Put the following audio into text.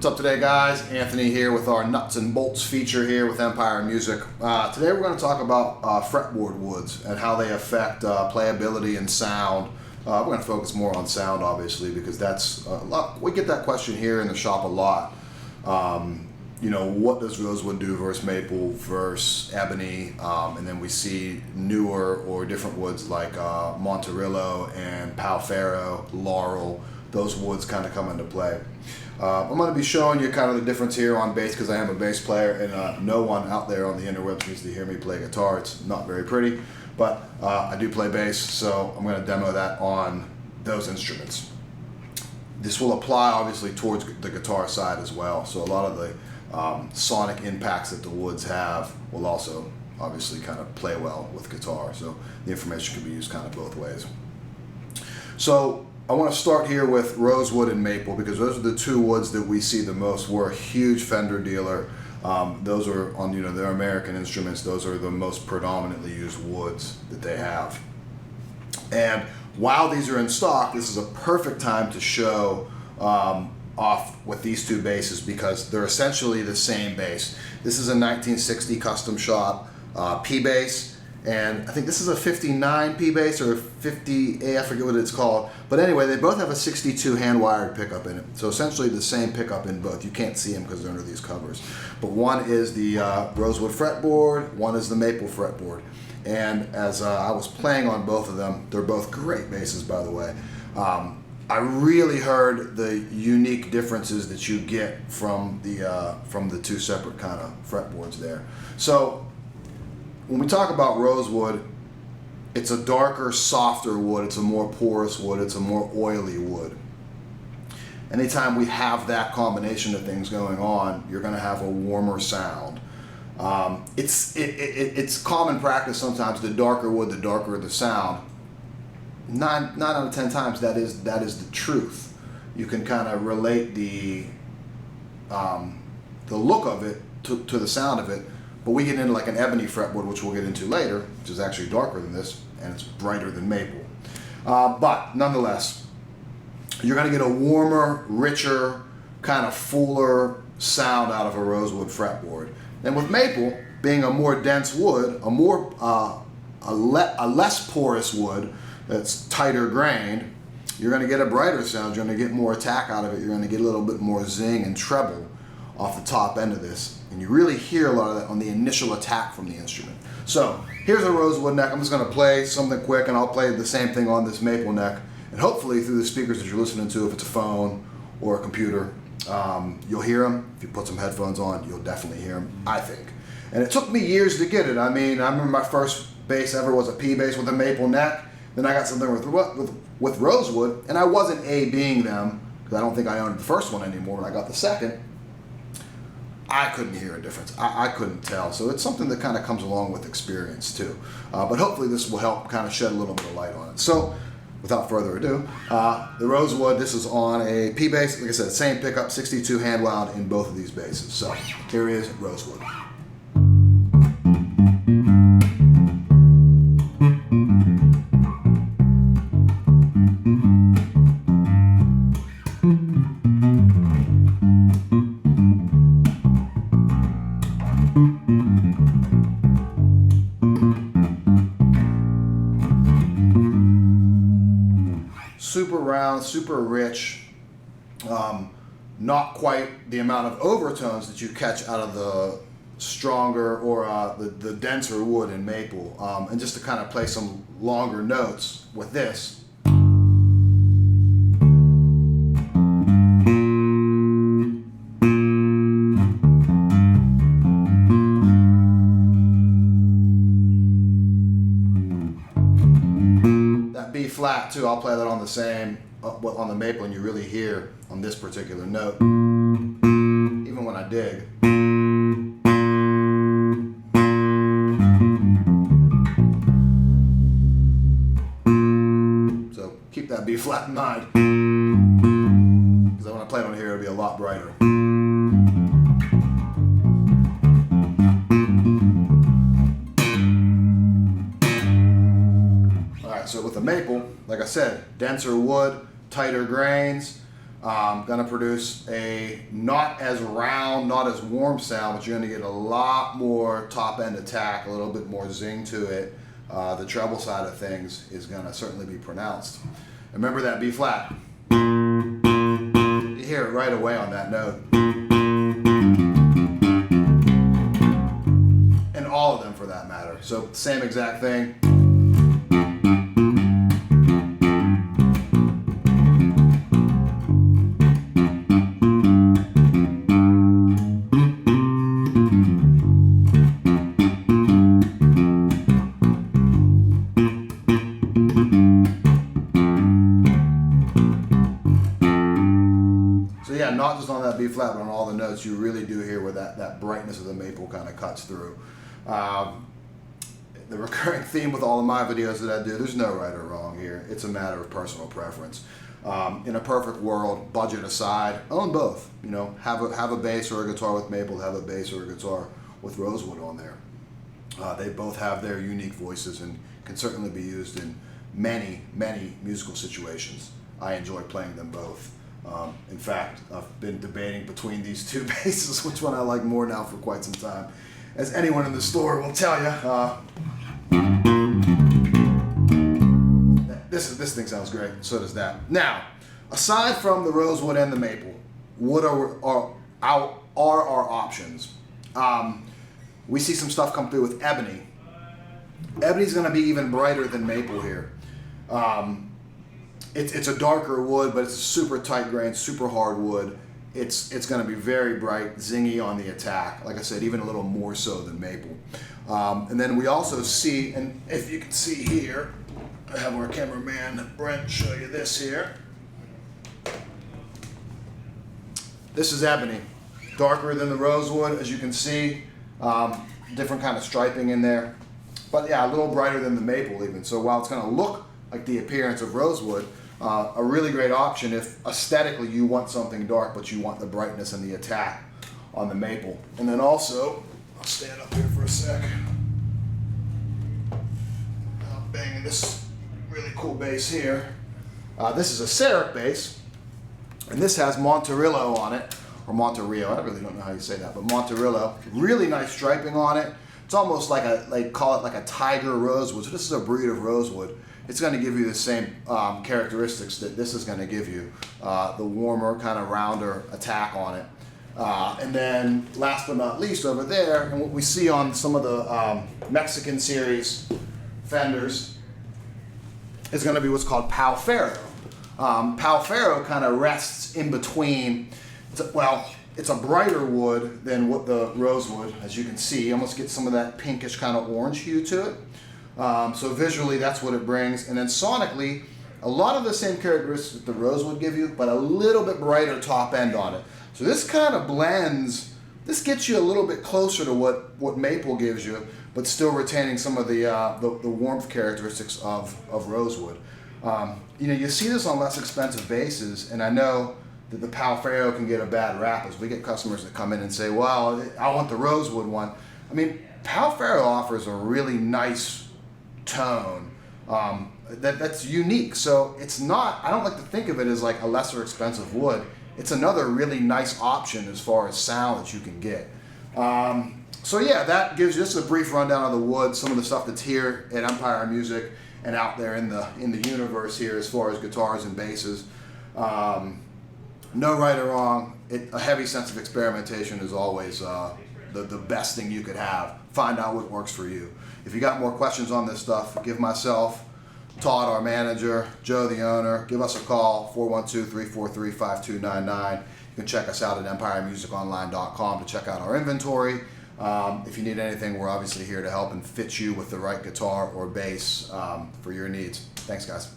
What's up today, guys? Anthony here with our nuts and bolts feature here with Empire Music. Today we're going to talk about fretboard woods and how they affect playability and sound. We're going to focus more on sound, obviously, because that's a lot. We get that question here in the shop a lot. You know, what does rosewood do versus maple versus ebony? And then we see newer or different woods like Monterillo and Pau Ferro, Laurel. Those woods kind of come into play. I'm going to be showing you kind of the difference here on bass because I am a bass player, and no one out there on the interwebs needs to hear me play guitar. It's not very pretty, but I do play bass, so I'm going to demo that on those instruments. This will apply obviously towards the guitar side as well, so a lot of the sonic impacts that the woods have will also obviously kind of play well with guitar, so the information can be used kind of both ways. So I want to start here with rosewood and maple because those are the two woods that we see the most. We're a huge Fender dealer. Those are on, their American instruments. Those are the most predominantly used woods that they have. And while these are in stock, this is a perfect time to show off with these two basses because they're essentially the same bass. This is a 1960 custom shop P bass. And I think this is a 59 P bass or 50A, I forget what it's called. But anyway, they both have a 62 hand-wired pickup in it. So essentially the same pickup in both. You can't see them because they're under these covers. But one is the Rosewood fretboard, one is the maple fretboard. And as I was playing on both of them, they're both great basses, by the way. I really heard the unique differences that you get from the two separate kind of fretboards there. So when we talk about rosewood, it's a darker, softer wood. It's a more porous wood. It's a more oily wood. Anytime we have that combination of things going on, you're going to have a warmer sound. It's common practice sometimes. The darker wood, the darker the sound. Nine out of 10 times that is the truth. You can kind of relate the look of it to the sound of it. But we get into like an ebony fretboard, which we'll get into later, which is actually darker than this, and it's brighter than maple. But nonetheless, you're going to get a warmer, richer, kind of fuller sound out of a rosewood fretboard. And with maple, being a more dense wood, a less porous wood that's tighter grained, you're going to get a brighter sound. You're going to get more attack out of it. You're going to get a little bit more zing and treble off the top end of this. And you really hear a lot of that on the initial attack from the instrument. So here's a rosewood neck. I'm just going to play something quick, and I'll play the same thing on this maple neck. And hopefully through the speakers that you're listening to, if it's a phone or a computer, you'll hear them. If you put some headphones on, you'll definitely hear them, I think. And it took me years to get it. I mean, I remember my first bass ever was a P bass with a maple neck. Then I got something with rosewood, and I wasn't A-B'ing them, because I don't think I owned the first one anymore when I got the second. I couldn't hear a difference. I couldn't tell. So it's something that kind of comes along with experience too. But hopefully this will help kind of shed a little bit of light on it. So without further ado, the rosewood, this is on a P bass. Like I said, same pickup, 62 hand wound in both of these basses. So here is rosewood. Super round, super rich, not quite the amount of overtones that you catch out of the stronger or the denser wood in maple. And just to kind of play some longer notes with this. B flat too, I'll play that on the same, on the maple, and you really hear on this particular note, even when I dig. So keep that B flat in mind, because when I play it on here, it'll be a lot brighter. So with the maple, like I said, denser wood, tighter grains, Gonna produce a not as round, not as warm sound, but you're gonna get a lot more top end attack, a little bit more zing to it. The treble side of things is gonna certainly be pronounced. Remember that B flat. You hear it right away on that note. And all of them for that matter. So same exact thing. Yeah, not just on that B flat, but on all the notes, you really do hear where that brightness of the maple kind of cuts through. The recurring theme with all of my videos that I do, there's no right or wrong here. It's a matter of personal preference. In a perfect world, budget aside, own both. You know, have a bass or a guitar with maple, have a bass or a guitar with rosewood on there. They both have their unique voices and can certainly be used in many, many musical situations. I enjoy playing them both. In fact, I've been debating between these two basses, which one I like more now for quite some time. As anyone in the store will tell you, this thing sounds great. So does that. Now, aside from the rosewood and the maple, what are our options? We see some stuff come through with ebony. Ebony's going to be even brighter than maple here. It's a darker wood, but it's a super tight grain, super hard wood. It's going to be very bright, zingy on the attack. Like I said, even a little more so than maple. And then we also see, and if you can see here, I have our cameraman Brent show you this here. This is ebony, darker than the rosewood, as you can see. Different kind of striping in there, but yeah, a little brighter than the maple even. So while it's going to look like the appearance of rosewood, a really great option if aesthetically you want something dark, but you want the brightness and the attack on the maple. And then also, I'll stand up here for a sec. I'm banging this really cool bass here. This is a Serric bass, and this has Monterillo on it, or Monterillo. I really don't know how you say that, but Monterillo. Really nice striping on it. It's almost like call it like a tiger rosewood. So this is a breed of rosewood. It's going to give you the same characteristics that this is going to give you. The warmer, kind of rounder attack on it. And then last but not least over there, and what we see on some of the Mexican series Fenders is going to be what's called Pau Ferro. Pau Ferro kind of rests in between. It's a brighter wood than what the rosewood, as you can see. You almost get some of that pinkish kind of orange hue to it. So visually, that's what it brings. And then sonically, a lot of the same characteristics that the rosewood give you, but a little bit brighter top end on it. So this kind of blends, this gets you a little bit closer to what maple gives you, but still retaining some of the warmth characteristics of rosewood. You see this on less expensive basses, and I know that the Pau Ferro can get a bad rap as we get customers that come in and say, well, I want the rosewood one. I mean, Pau Ferro offers a really nice tone that's unique. So it's not, I don't like to think of it as like a lesser expensive wood. It's another really nice option as far as sound that you can get. So yeah, that gives just a brief rundown of the wood, some of the stuff that's here at Empire Music and out there in the universe here as far as guitars and basses. No right or wrong. A heavy sense of experimentation is always the best thing you could have. Find out what works for you. If you got more questions on this stuff, give myself, Todd, our manager, Joe, the owner, give us a call, 412-343-5299. You can check us out at empiremusiconline.com to check out our inventory. If you need anything, we're obviously here to help and fit you with the right guitar or bass for your needs. Thanks, guys.